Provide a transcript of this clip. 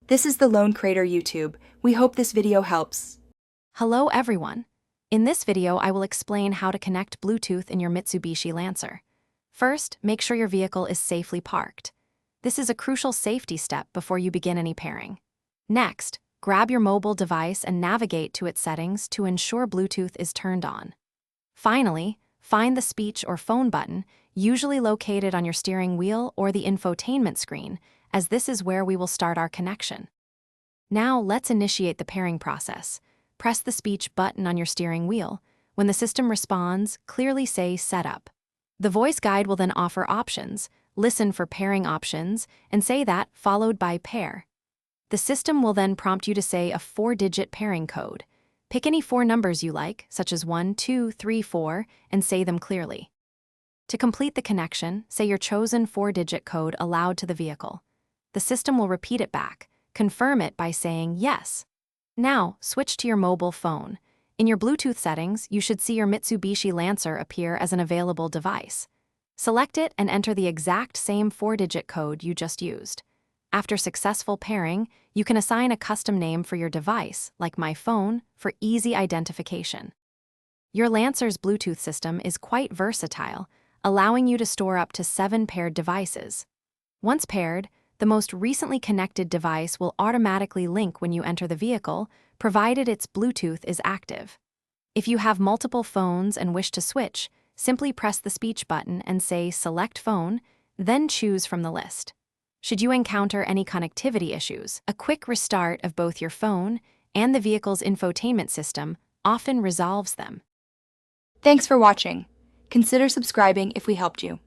This is the Lone Crater YouTube. We hope this video helps. Hello everyone. In this video, I will explain how to connect Bluetooth in your Mitsubishi Lancer. First, make sure your vehicle is safely parked. This is a crucial safety step before you begin any pairing. Next, grab your mobile device and navigate to its settings to ensure Bluetooth is turned on. Finally, find the speech or phone button, usually located on your steering wheel or the infotainment screen, as this is where we will start our connection. Now, let's initiate the pairing process. Press the speech button on your steering wheel. When the system responds, clearly say Setup. The voice guide will then offer options. Listen for pairing options and say that, followed by Pair. The system will then prompt you to say a 4-digit pairing code. Pick any 4 numbers you like, such as 1, 2, 3, 4, and say them clearly. To complete the connection, say your chosen 4-digit code aloud to the vehicle. The system will repeat it back. Confirm it by saying yes. Now, switch to your mobile phone. In your Bluetooth settings, you should see your Mitsubishi Lancer appear as an available device. Select it and enter the exact same 4-digit code you just used. After successful pairing, you can assign a custom name for your device, like My Phone, for easy identification. Your Lancer's Bluetooth system is quite versatile, allowing you to store up to 7 paired devices. Once paired, the most recently connected device will automatically link when you enter the vehicle, provided its Bluetooth is active. If you have multiple phones and wish to switch, simply press the speech button and say Select Phone, then choose from the list. Should you encounter any connectivity issues, a quick restart of both your phone and the vehicle's infotainment system often resolves them. Thanks for watching. Consider subscribing if we helped you.